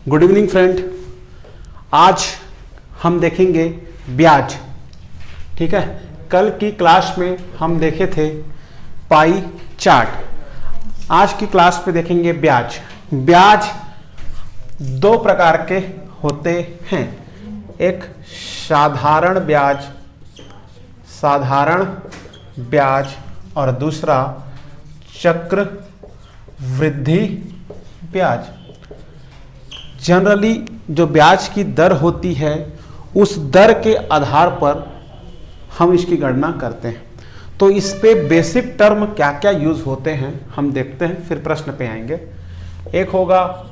Good evening friend. आज हम देखेंगे ब्याज। ठीक है, कल की क्लास में हम देखे थे पाई चार्ट। आज की क्लास में देखेंगे ब्याज। ब्याज दो प्रकार के होते हैं, एक साधारण ब्याज और दूसरा चक्रवृद्धि ब्याज। जनरली जो ब्याज की दर होती है उस दर के आधार पर हम इसकी गणना करते हैं। तो इस पे बेसिक टर्म क्या क्या यूज होते हैं हम देखते हैं, फिर प्रश्न पे आएंगे। एक होगा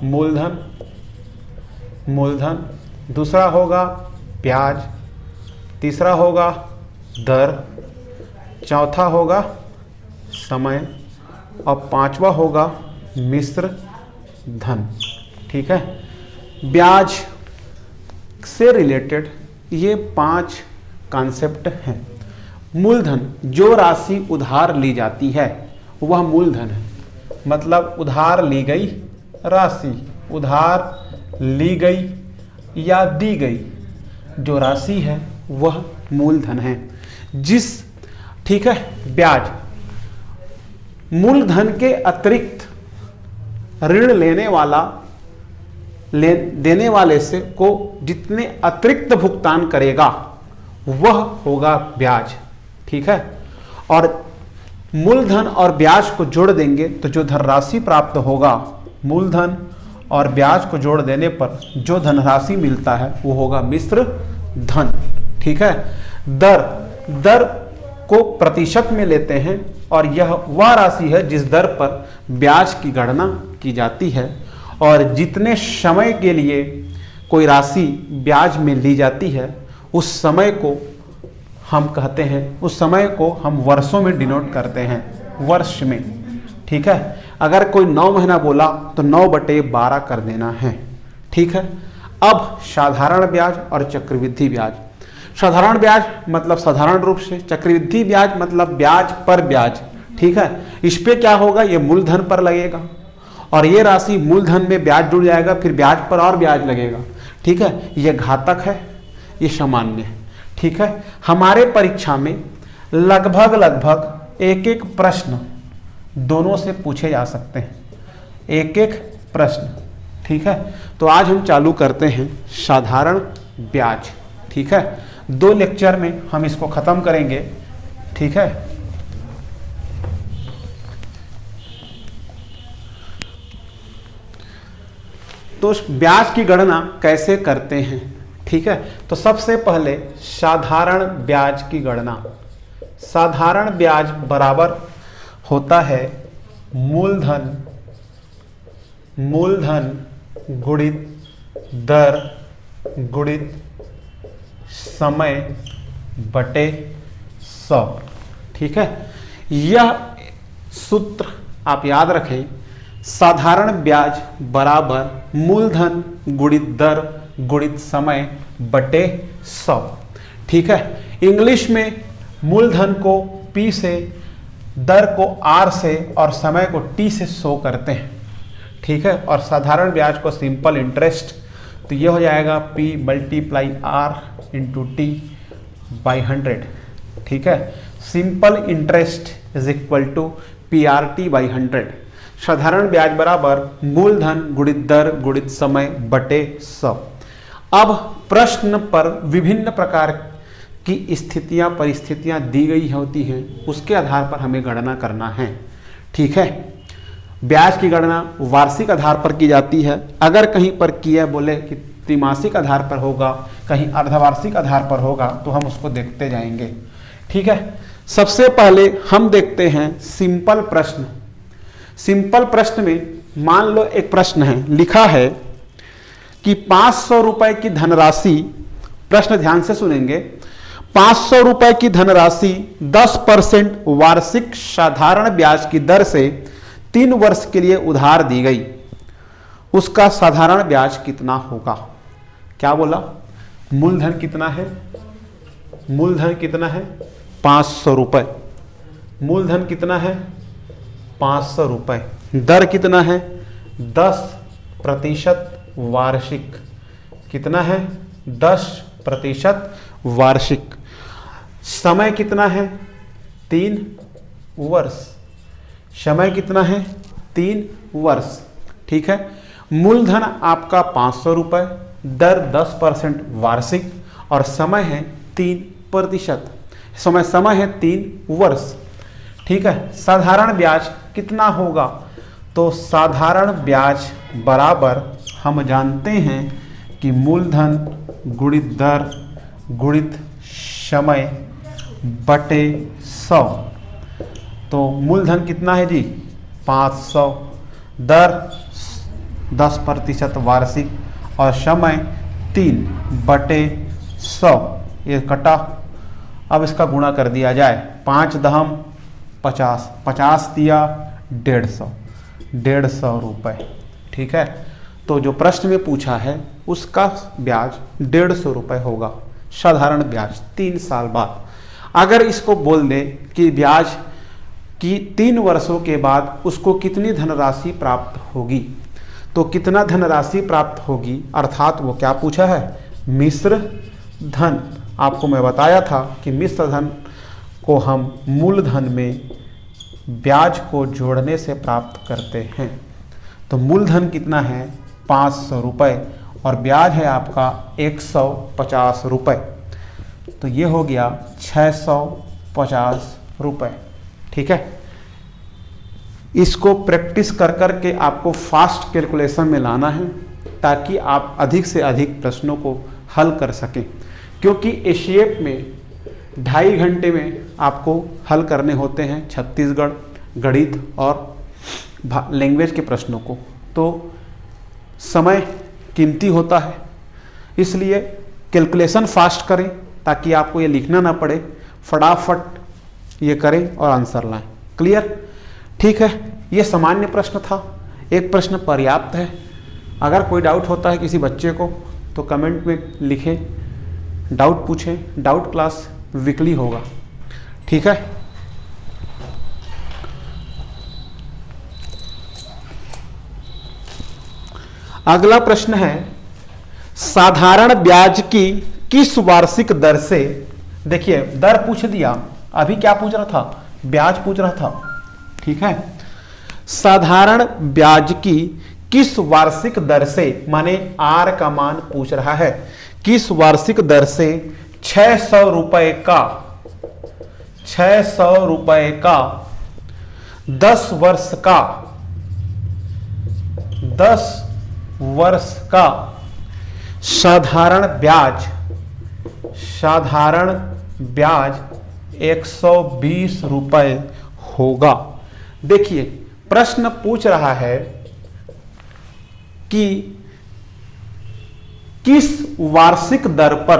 मूलधन, दूसरा होगा ब्याज, तीसरा होगा दर, चौथा होगा समय और पांचवा होगा मिश्र धन। ठीक है, ब्याज से रिलेटेड ये 5 कॉन्सेप्ट हैं। मूलधन, जो राशि उधार ली जाती है वह मूलधन है। मतलब उधार ली गई राशि, उधार ली गई या दी गई जो राशि है वह मूलधन है। ठीक है, ब्याज मूलधन के अतिरिक्त ऋण देने वाले से को जितने अतिरिक्त भुगतान करेगा वह होगा ब्याज। ठीक है, और मूलधन और ब्याज को जोड़ देंगे तो जो धनराशि प्राप्त होगा, मूलधन और ब्याज को जोड़ देने पर जो धनराशि मिलता है वो होगा मिश्र धन। ठीक है, दर को प्रतिशत में लेते हैं और यह वह राशि है जिस दर पर ब्याज की गणना की जाती है। और जितने समय के लिए कोई राशि ब्याज में ली जाती है उस समय को हम कहते हैं, उस समय को हम वर्षों में डिनोट करते हैं, वर्ष में। ठीक है, अगर कोई 9 महीना बोला तो 9/12 कर देना है। ठीक है, अब साधारण ब्याज और चक्रवृद्धि ब्याज। साधारण ब्याज मतलब साधारण रूप से, चक्रवृद्धि ब्याज मतलब ब्याज पर ब्याज। ठीक है, इस पे क्या होगा, ये मूलधन पर लगेगा और ये राशि मूलधन में ब्याज जुड़ जाएगा, फिर ब्याज पर और ब्याज लगेगा। ठीक है, ये घातक है, ये सामान्य है। ठीक है, हमारे परीक्षा में लगभग एक प्रश्न दोनों से पूछे जा सकते हैं, एक प्रश्न। ठीक है, तो आज हम चालू करते हैं साधारण ब्याज। ठीक है, 2 लेक्चर में हम इसको खत्म करेंगे। ठीक है, तो ब्याज की गणना कैसे करते हैं। ठीक है, तो सबसे पहले साधारण ब्याज की गणना। साधारण ब्याज बराबर होता है मूलधन गुणित दर गुणित समय बटे 100। ठीक है, यह सूत्र आप याद रखें, साधारण ब्याज बराबर मूलधन गुणित दर गुणित समय बटे 100। ठीक है, इंग्लिश में मूलधन को P से, दर को R से और समय को T से शो करते हैं। ठीक है, और साधारण ब्याज को सिंपल इंटरेस्ट, तो ये हो जाएगा P × R × T/100। ठीक है, simple interest is equal to PRT/100। साधारण ब्याज बराबर मूलधन गुणित दर गुणित समय बटे 100। अब प्रश्न पर विभिन्न प्रकार की स्थितियां परिस्थितियां दी गई होती हैं, उसके आधार पर हमें गणना करना है। ठीक है, ब्याज की गणना वार्षिक आधार पर की जाती है। अगर कहीं पर किया बोले कि त्रिमासिक आधार पर होगा, कहीं अर्धवार्षिक आधार पर होगा, तो हम उसको देखते जाएंगे। ठीक है, सबसे पहले हम देखते हैं सिंपल प्रश्न। सिंपल प्रश्न में मान लो एक प्रश्न है, लिखा है कि 500 रुपए की धनराशि, प्रश्न ध्यान से सुनेंगे, 500 रुपए की धनराशि 10% वार्षिक साधारण ब्याज की दर से 3 वर्ष के लिए उधार दी गई, उसका साधारण ब्याज कितना होगा। क्या बोला, मूलधन कितना है, मूलधन कितना है 500 रुपए, मूलधन कितना है 500 रुपए, दर कितना है 10% वार्षिक। कितना है? 10% वार्षिक। समय कितना है? 3 वर्ष। समय कितना है? 3 वर्ष। ठीक है। मूलधन आपका 500 रुपये, दर 10% वार्षिक और समय है 3%। समय है 3 वर्ष। ठीक है। साधारण ब्याज कितना होगा? तो साधारण ब्याज बराबर हम जानते हैं कि मूलधन गुणित दर गुणित समय बटे 100। तो मूलधन कितना है जी? 500, दर 10% वार्षिक और समय 3/100। ये कटा, अब इसका गुणा कर दिया जाए। 5 दहम 50, 50 दिया 150 रुपये। ठीक है। तो जो प्रश्न में पूछा है उसका ब्याज 150 रुपये होगा, साधारण ब्याज 3 साल बाद। अगर इसको बोल दें कि ब्याज की 3 वर्षों के बाद उसको कितनी धनराशि प्राप्त होगी, तो कितना धनराशि प्राप्त होगी, अर्थात वो क्या पूछा है? मिश्र धन। आपको मैं बताया था कि मिश्र धन को हम मूलधन में ब्याज को जोड़ने से प्राप्त करते हैं। तो मूलधन कितना है? 500 रुपये और ब्याज है आपका 150 रुपये। तो ये हो गया 650 रुपये। ठीक है। इसको प्रैक्टिस कर कर के आपको फास्ट कैलकुलेशन में लाना है ताकि आप अधिक से अधिक प्रश्नों को हल कर सकें, क्योंकि एशिएप में 2.5 घंटे में आपको हल करने होते हैं छत्तीसगढ़ गणित और लैंग्वेज के प्रश्नों को। तो समय कीमती होता है, इसलिए कैलकुलेशन फास्ट करें ताकि आपको ये लिखना ना पड़े, फटाफट ये करें और आंसर लाएं। क्लियर? ठीक है। ये सामान्य प्रश्न था, एक प्रश्न पर्याप्त है। अगर कोई डाउट होता है किसी बच्चे को तो कमेंट में लिखें, डाउट पूछें। डाउट क्लास वीकली होगा। ठीक है। अगला प्रश्न है, साधारण ब्याज की किस वार्षिक दर से, देखिए दर पूछ दिया, अभी क्या पूछ रहा था? ब्याज पूछ रहा था। ठीक है। साधारण ब्याज की किस वार्षिक दर से, माने आर का मान पूछ रहा है, किस वार्षिक दर से 600 रुपए का 10 वर्ष का साधारण ब्याज 120 रुपए होगा। देखिए प्रश्न पूछ रहा है कि किस वार्षिक दर पर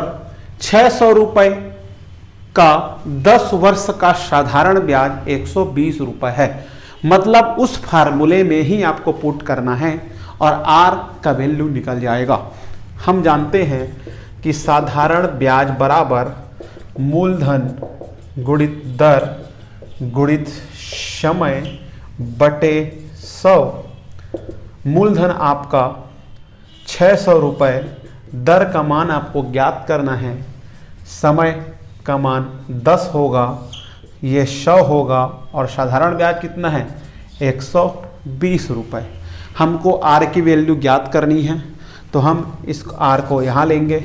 600 रुपए का 10 वर्ष का साधारण ब्याज 120 रुपए है। मतलब उस फार्मूले में ही आपको पुट करना है और आर का वैल्यू निकल जाएगा। हम जानते हैं कि साधारण ब्याज बराबर मूलधन गुणित दर गुणित समय बटे 100। मूलधन आपका 600 रुपये, दर का मान आपको ज्ञात करना है, समय का मान 10 होगा, ये 100 होगा और साधारण ब्याज कितना है? 120 रुपये। हमको आर की वैल्यू ज्ञात करनी है, तो हम इस आर को यहाँ लेंगे,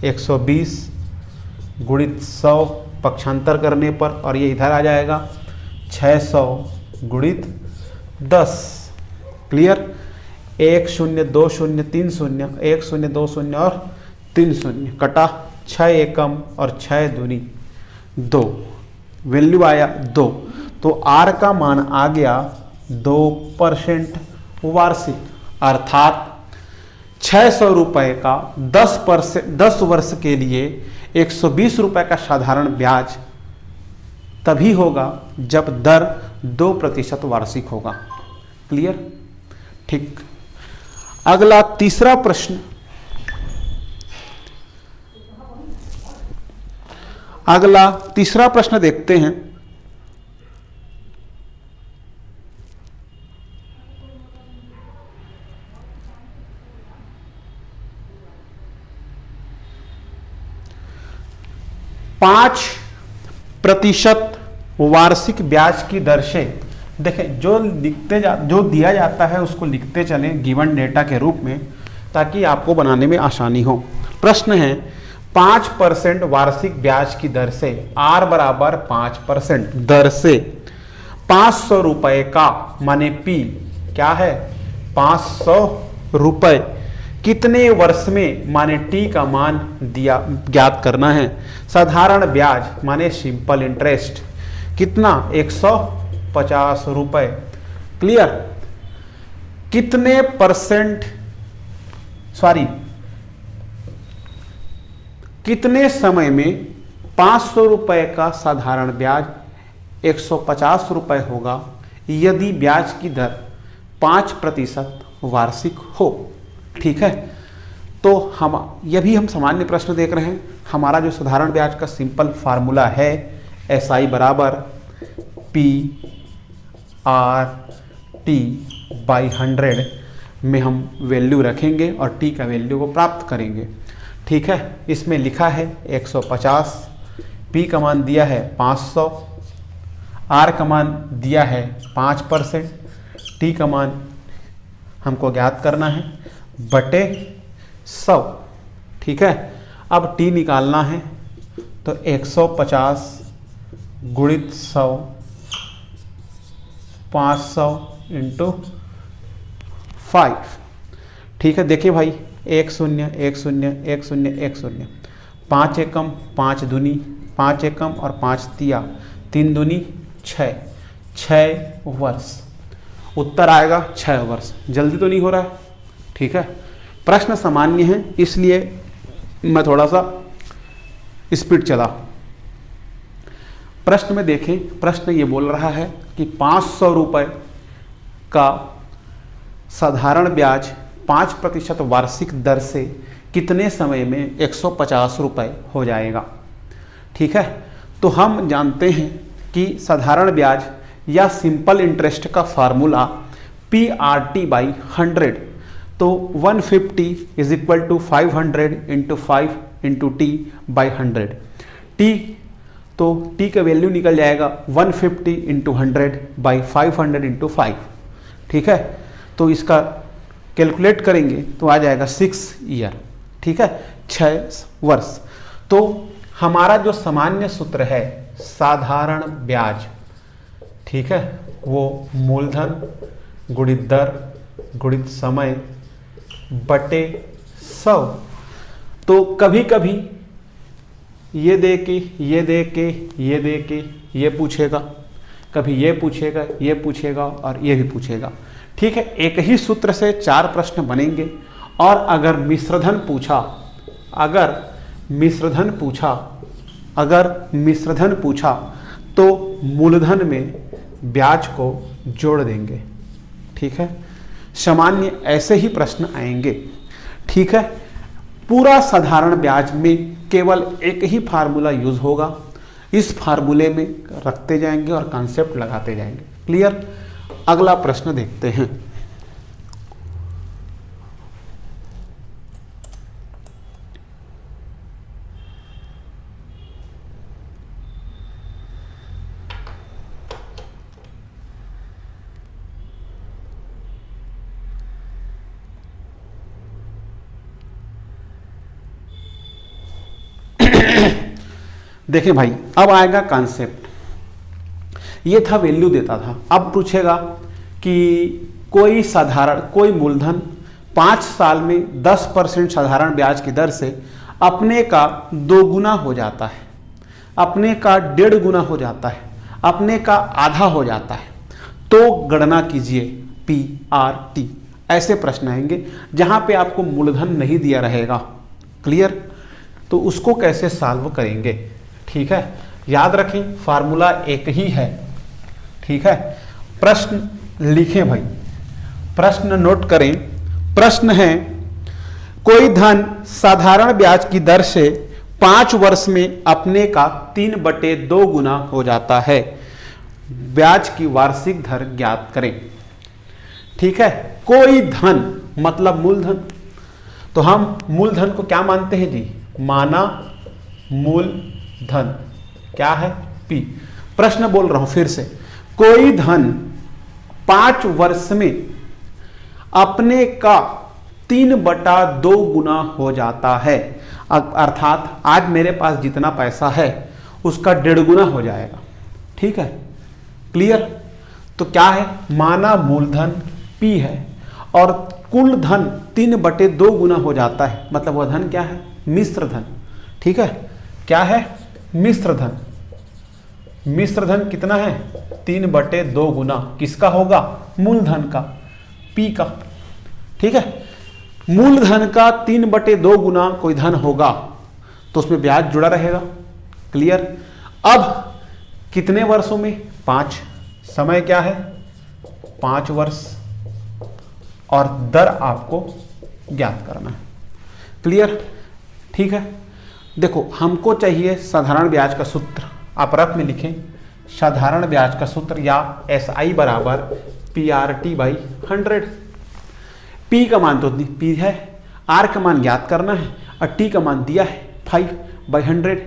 120 गुणित 100 पक्षांतर करने पर, और ये इधर आ जाएगा 600 गुणित 10। क्लियर? 1 0 2 0 3 0, 1 0 2 0 और 3 0 कटा, 6 एकम और 6 दूनी 2, वैल्यू आया 2। तो आर का मान आ गया 2% वार्षिक, अर्थात 600 रुपये का 10 वर्ष के लिए 120 रुपये का साधारण ब्याज तभी होगा जब दर 2% वार्षिक होगा। क्लियर? ठीक। अगला तीसरा प्रश्न, देखते हैं। 5% वार्षिक ब्याज की दर से, देखें जो जो दिया जाता है उसको लिखते चलें गिवन डेटा के रूप में, ताकि आपको बनाने में आसानी हो। प्रश्न है 5% वार्षिक ब्याज की दर से, R बराबर 5% दर से 500 रुपए का, माने P क्या है 500 रुपए, कितने वर्ष में, माने T का मान दिया ज्ञात करना है। साधारण ब्याज माने सिंपल इंटरेस्ट कितना 150 रुपए। क्लियर। कितने परसेंट, कितने समय में 500 रुपए का साधारण ब्याज 150 रुपए होगा यदि ब्याज की दर 5% वार्षिक हो। ठीक है, तो हम सामान्य प्रश्न देख रहे हैं। हमारा जो साधारण ब्याज का सिंपल फार्मूला है SI बराबर PR/100 में हम वैल्यू रखेंगे और T का वैल्यू को प्राप्त करेंगे। ठीक है, इसमें लिखा है 150, P का मान दिया है 500, R का मान दिया है 5%, T का मान हमको ज्ञात करना है बटे 100। ठीक है, अब T निकालना है तो 150 गुणित 100, 500 इंटू 5। ठीक है, देखिए भाई 1 0 1 0 1 0 1 0, 5 एकम 5 दूनी 5 एकम और 5 तिया 3 दूनी 6, 6 वर्ष। उत्तर आएगा 6 वर्ष। जल्दी तो नहीं हो रहा है। ठीक है, प्रश्न सामान्य है इसलिए मैं थोड़ा सा स्पीड चला। प्रश्न में देखें, प्रश्न ये बोल रहा है कि 500 रुपए का साधारण ब्याज 5% वार्षिक दर से कितने समय में 150 रुपए हो जाएगा। ठीक है, तो हम जानते हैं कि साधारण ब्याज या सिंपल इंटरेस्ट का फार्मूला PRT/100, तो 150 is equal to 500 into 5 into T/100। T तो T का वैल्यू निकल जाएगा 150 इंटू 100/500 इंटू 5। ठीक है, तो इसका कैलकुलेट करेंगे तो आ जाएगा 6 ईयर। ठीक है, 6 वर्ष। तो हमारा जो सामान्य सूत्र है साधारण ब्याज, ठीक है, वो मूलधन गुणित दर गुणित समय बटे 100। तो कभी कभी ये दे के ये दे के ये दे के ये पूछेगा, कभी ये पूछेगा और ये भी पूछेगा। ठीक है, एक ही सूत्र से 4 प्रश्न बनेंगे। और अगर मिश्रधन पूछा तो मूलधन में ब्याज को जोड़ देंगे। ठीक है, सामान्य ऐसे ही प्रश्न आएंगे। ठीक है, पूरा साधारण ब्याज में केवल एक ही फार्मूला यूज होगा। इस फार्मूले में रखते जाएंगे और कॉन्सेप्ट लगाते जाएंगे। क्लियर। अगला प्रश्न देखते हैं। देखें भाई, अब आएगा कॉन्सेप्ट। ये था वैल्यू देता था, अब पूछेगा कि कोई मूलधन 5 साल में 10% साधारण ब्याज की दर से अपने का 2 गुना हो जाता है, अपने का 1.5 गुना हो जाता है, अपने का आधा हो जाता है, तो गणना कीजिए PRT। ऐसे प्रश्न आएंगे जहां पे आपको मूलधन नहीं दिया रहेगा। क्लियर। तो उसको कैसे सॉल्व करेंगे। ठीक है, याद रखें फार्मूला एक ही है। ठीक है, प्रश्न लिखें भाई, प्रश्न नोट करें। प्रश्न है कोई धन साधारण ब्याज की दर से 5 वर्ष में अपने का 3/2 गुना हो जाता है, ब्याज की वार्षिक दर ज्ञात करें। ठीक है, कोई धन मतलब मूलधन, तो हम मूलधन को क्या मानते हैं जी, माना मूल धन क्या है? P। प्रश्न बोल रहा हूं फिर से, कोई धन 5 वर्ष में अपने का 3/2 गुना हो जाता है। अर्थात आज मेरे पास जितना पैसा है उसका 1.5 गुना हो जाएगा। ठीक है, क्लियर? तो क्या है? माना मूलधन P है और कुल धन 3/2 गुना हो जाता है, मतलब वह धन क्या है? मिश्र धन। ठीक है, क्या है? मिश्र धन। मिश्र धन कितना है? 3/2 गुना। किसका होगा? मूलधन का, P का। ठीक है, मूलधन का 3/2 गुना कोई धन होगा तो उसमें ब्याज जुड़ा रहेगा। क्लियर? अब कितने वर्षों में? 5। समय क्या है? 5 वर्ष और दर आपको ज्ञात करना है। क्लियर? ठीक है, देखो हमको चाहिए साधारण ब्याज का सूत्र। आप रफ में लिखें, साधारण ब्याज का सूत्र या SI बराबर PRT/100। P का मान तो P है, R का मान ज्ञात करना है और T का मान दिया है 5/100।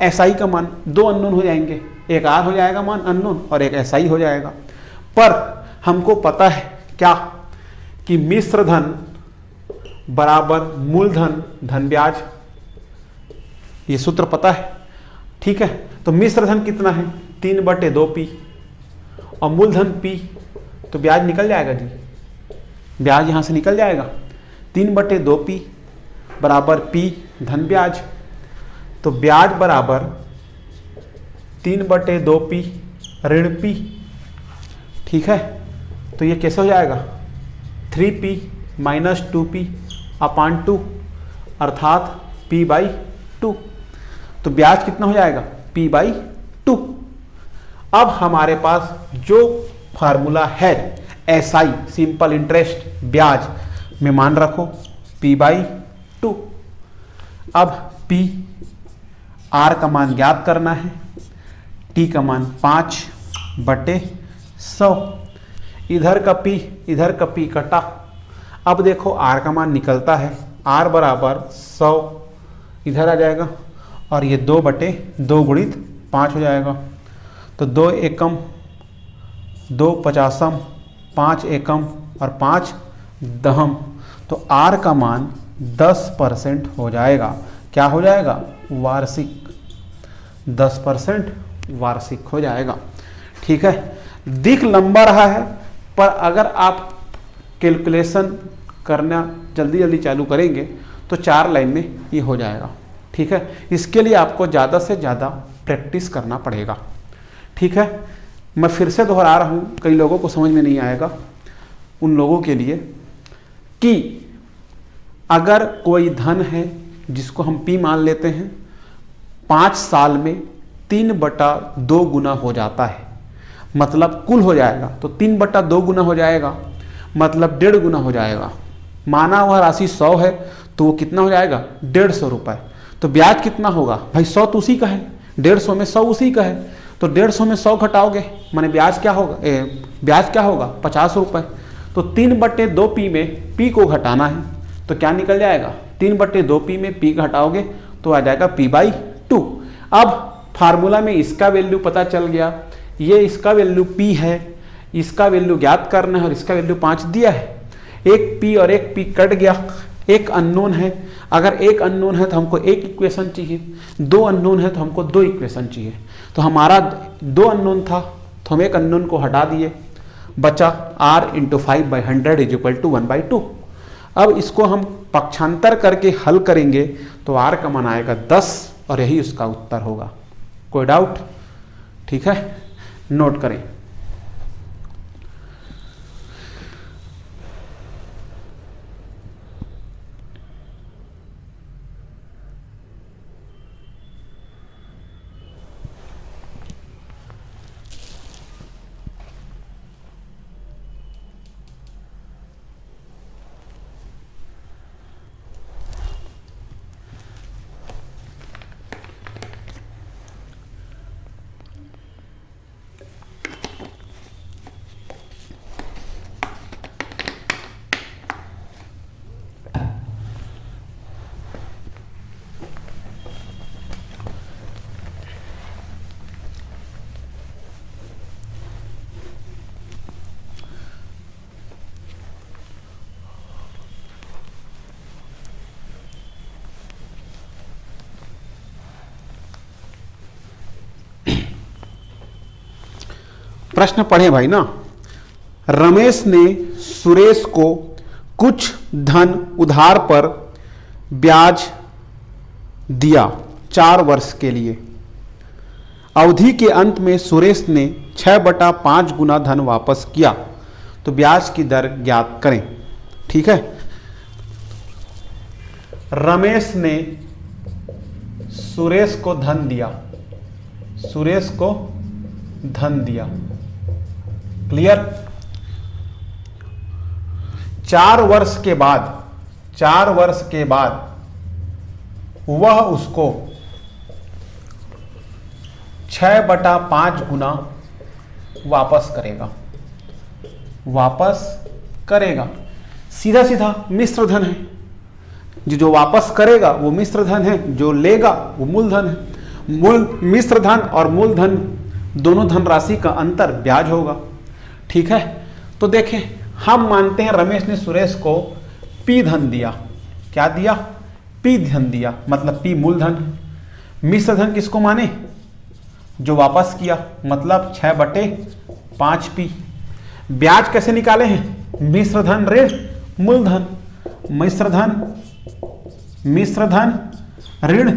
SI का मान 2 अननोन हो जाएंगे, एक R हो जाएगा मान अननोन और एक SI हो जाएगा। पर हमको पता है क्या कि मिश्र धन बराबर मूलधन धन ब्याज, ये सूत्र पता है। ठीक है, तो मिश्र धन कितना है? 3/2P और मूलधन P, तो ब्याज निकल जाएगा जी, ब्याज यहां से निकल जाएगा। 3/2P बराबर P धन ब्याज, तो ब्याज बराबर 3/2P ऋण P। ठीक है, तो ये कैसे हो जाएगा? 3P - 2P/2 अर्थात P/2। तो ब्याज कितना हो जाएगा? P/2। अब हमारे पास जो फार्मूला है SI सिंपल इंटरेस्ट ब्याज में मान रखो P/2। अब P R का मान ज्ञात करना है, T का मान 5/100। इधर का P कटा। अब देखो R का मान निकलता है, R बराबर 100 इधर आ जाएगा और ये 2/2 गुणित 5 हो जाएगा। तो 2 एकम 2 पचासम 5 एकम और 5 दहम, तो R का मान 10% हो जाएगा। क्या हो जाएगा? वार्षिक। 10% वार्षिक हो जाएगा। ठीक है, दिख लंबा रहा है पर अगर आप कैलकुलेशन करना जल्दी जल्दी चालू करेंगे तो 4 लाइन में ये हो जाएगा। ठीक है, इसके लिए आपको ज़्यादा से ज़्यादा प्रैक्टिस करना पड़ेगा। ठीक है, मैं फिर से दोहरा रहा हूँ, कई लोगों को समझ में नहीं आएगा, उन लोगों के लिए कि अगर कोई धन है जिसको हम P मान लेते हैं, 5 साल में 3/2 गुना हो जाता है, मतलब कुल हो जाएगा तो 3/2 गुना हो जाएगा, मतलब 1.5 गुना हो जाएगा। माना वह राशि 100 है तो वो कितना हो जाएगा? 150 रुपये। तो ब्याज कितना होगा भाई? 100 तो उसी का है, 150 में 100 उसी का है, तो 150 में 100 घटाओगे माने ब्याज क्या होगा? ब्याज क्या होगा? 50 रुपये। तो 3/2P में P को घटाना है तो क्या निकल जाएगा? 3/2P में P घटाओगे तो आ जाएगा P/2। अब फार्मूला में इसका वैल्यू पता चल गया, ये इसका वैल्यू P है, इसका वैल्यू ज्ञात करना है और इसका वैल्यू 5 दिया है। एक P और एक P कट गया, एक अननोन है। अगर एक अननोन है तो हमको एक इक्वेशन चाहिए, 2 अननोन है तो हमको 2 इक्वेशन चाहिए। तो हमारा 2 अननोन था तो हम एक अननोन को हटा दिए, बचा R × 5/100 = 1/2। अब इसको हम पक्षांतर करके हल करेंगे तो R का मान आएगा 10 और यही उसका उत्तर होगा। कोई डाउट? ठीक है, नोट करें। प्रश्न पढ़े भाई ना। रमेश ने सुरेश को कुछ धन उधार पर ब्याज दिया 4 वर्ष के लिए। अवधि के अंत में सुरेश ने 6/5 गुना धन वापस किया, तो ब्याज की दर ज्ञात करें। ठीक है, रमेश ने सुरेश को धन दिया, सुरेश को धन दिया, क्लियर। 4 वर्ष के बाद, 4 वर्ष के बाद वह उसको 6/5 गुना वापस करेगा, वापस करेगा। सीधा सीधा मिश्र धन है, जो वापस करेगा वो मिश्र धन है, जो लेगा वो मूलधन है। मिश्र धन और मूलधन दोनों धनराशि का अंतर ब्याज होगा। ठीक है, तो देखें, हम मानते हैं रमेश ने सुरेश को पी धन दिया। क्या दिया? पी धन दिया, मतलब पी मूलधन। मिश्र धन किसको माने? जो वापस किया, मतलब 6/5 पी। ब्याज कैसे निकाले हैं? मिश्र धन ऋण मूलधन, मिश्र धन ऋण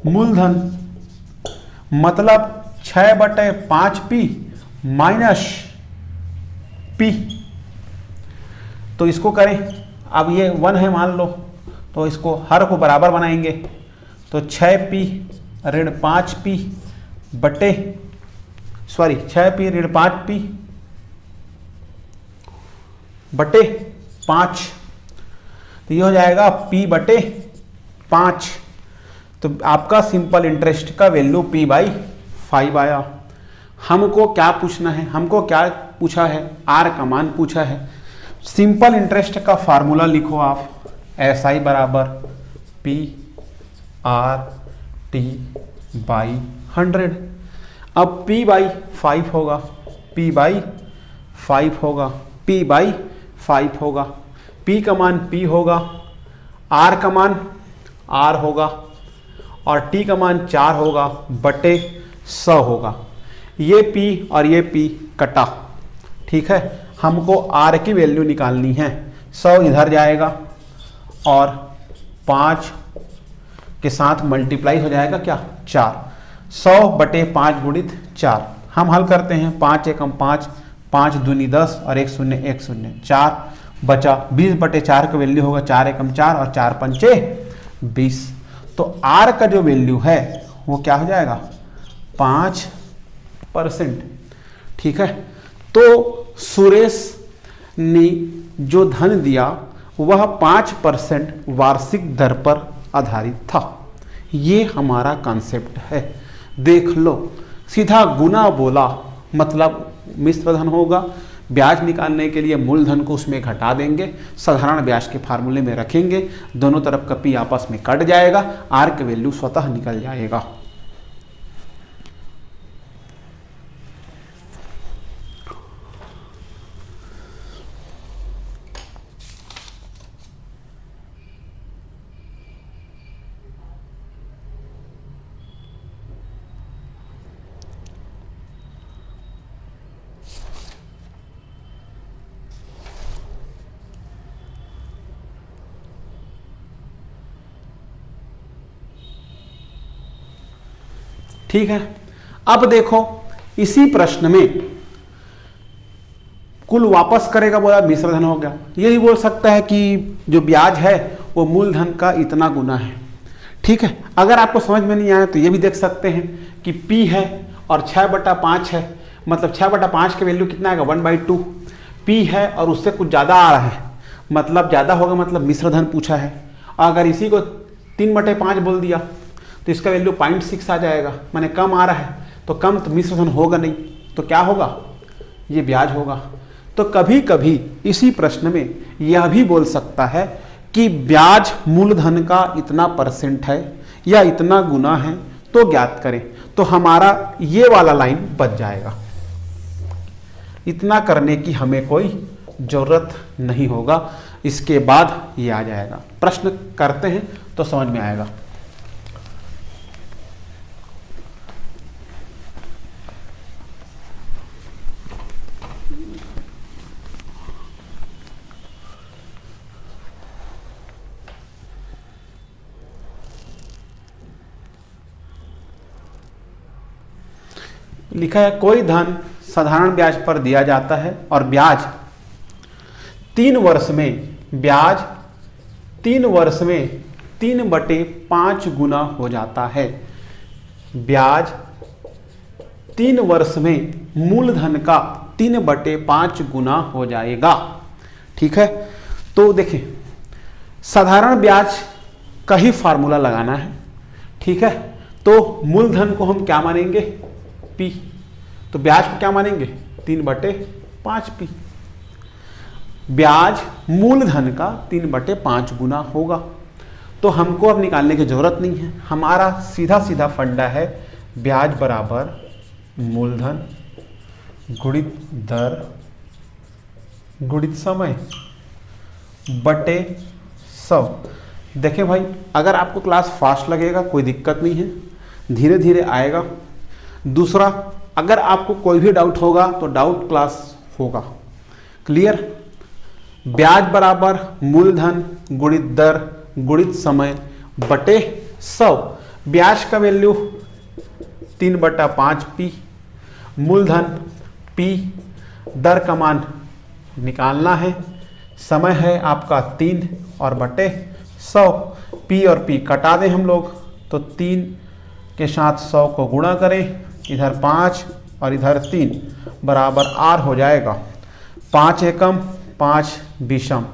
मूलधन, मतलब 6/5 पी माइनस पी। तो इसको करें, अब ये 1 है मान लो, तो इसको हर को बराबर बनाएंगे, तो 6p ऋण 5p बटे 6p ऋण 5p बटे 5, तो ये हो जाएगा p बटे 5। तो आपका सिंपल इंटरेस्ट का वैल्यू p/5 आया। हमको क्या पूछना है? हमको क्या पूछा है? r का मान पूछा है। सिंपल इंटरेस्ट का फार्मूला लिखो आप, SI बराबर PR/T/100। अब p/5 होगा, p/5 होगा, p/5 होगा। p का मान p होगा, r का मान r होगा और t का मान 4 होगा बटे 100 होगा। ये p और ये p कटा। ठीक है, हमको r की वैल्यू निकालनी है। 100 इधर जाएगा और 5 के साथ मल्टीप्लाई हो जाएगा क्या? 4। 100/5 गुणित 4। हम हल करते हैं, 5 एकम 5, 5 दूनी 10 और 1 शून्य 1 शून्य, 4 बचा। 20/4 का वैल्यू होगा 4 एकम 4 और 4 पंचे 20। तो r का जो वैल्यू है वो क्या हो जाएगा? 5%। ठीक है, तो सुरेश ने जो धन दिया वह 5% वार्षिक दर पर आधारित था। ये हमारा कॉन्सेप्ट है। देख लो, सीधा गुना बोला, मतलब मिश्र धन होगा। ब्याज निकालने के लिए मूलधन को उसमें घटा देंगे, साधारण ब्याज के फार्मूले में रखेंगे, दोनों तरफ का पी आपस में कट जाएगा, आर का वैल्यू स्वतः निकल जाएगा। ठीक है, अब देखो इसी प्रश्न में कुल वापस करेगा बोला, मिश्र धन हो गया। यही बोल सकता है कि जो ब्याज है वो मूलधन का इतना गुना है। ठीक है, अगर आपको समझ में नहीं आया तो ये भी देख सकते हैं कि P है और 6/5 है, मतलब 6/5 के वैल्यू कितना आएगा? 1/2। P है और उससे कुछ ज़्यादा आ रहा है, मतलब ज़्यादा होगा, मतलब मिश्र धन पूछा है। अगर इसी को 3/5 बोल दिया तो इसका वैल्यू 0.6 आ जाएगा, माने कम आ रहा है, तो कम तो मिश्र धन होगा नहीं, तो क्या होगा? ये ब्याज होगा। तो कभी कभी इसी प्रश्न में यह भी बोल सकता है कि ब्याज मूलधन का इतना % है या इतना गुना है, तो ज्ञात करें। तो हमारा ये वाला लाइन बच जाएगा। इतना करने की हमें कोई जरूरत नहीं होगा, इसके बाद ये आ जाएगा। प्रश्न करते हैं तो समझ में आएगा। लिखा है कोई धन साधारण ब्याज पर दिया जाता है और ब्याज 3 वर्ष में, ब्याज 3 वर्ष में 3/5 गुना हो जाता है। ब्याज 3 वर्ष में मूलधन का 3/5 गुना हो जाएगा। ठीक है, तो देखिए साधारण ब्याज का ही फार्मूला लगाना है। ठीक है, तो मूलधन को हम क्या मानेंगे, P, तो ब्याज को क्या मानेंगे 3/5 P। ब्याज मूलधन का 3/5 गुना होगा, तो हमको अब निकालने की जरूरत नहीं है। हमारा सीधा सीधा फंडा है ब्याज बराबर मूलधन गुणित दर गुणित समय बटे 100। देखें भाई, अगर आपको क्लास फास्ट लगेगा कोई दिक्कत नहीं है, धीरे धीरे आएगा। दूसरा, अगर आपको कोई भी डाउट होगा तो डाउट क्लास होगा। क्लियर? ब्याज बराबर मूलधन गुणित दर गुणित समय बटे 100। ब्याज का वैल्यू 3/5 P, मूलधन P, दर का मान निकालना है, समय है आपका 3 और बटे 100। P और P कटा दें हम लोग, तो 3 के साथ 100 को गुणा करें, इधर 5 और इधर 3 बराबर R हो जाएगा। 5 एकम 5 विषम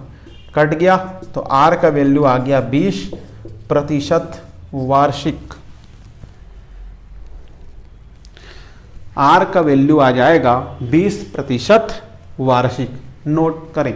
कट गया, तो R का वैल्यू आ गया 20% वार्षिक। R का वैल्यू आ जाएगा 20% वार्षिक। नोट करें।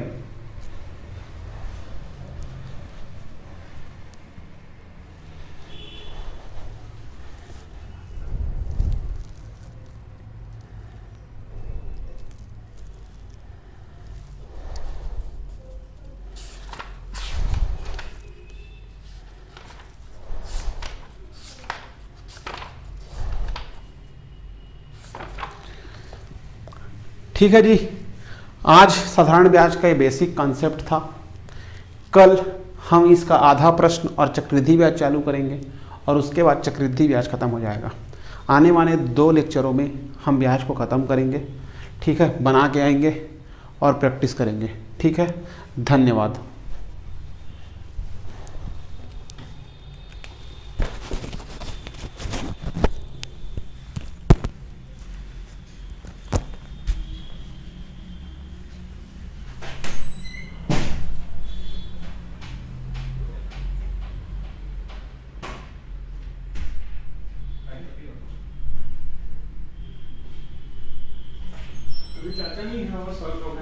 ठीक है जी, आज साधारण ब्याज का ये बेसिक कॉन्सेप्ट था। कल हम इसका आधा प्रश्न और चक्रवृद्धि ब्याज चालू करेंगे और उसके बाद चक्रवृद्धि ब्याज खत्म हो जाएगा। आने वाले 2 लेक्चरों में हम ब्याज को ख़त्म करेंगे। ठीक है, बना के आएंगे और प्रैक्टिस करेंगे। ठीक है, धन्यवाद। चाचा नहीं है, वो सॉल्व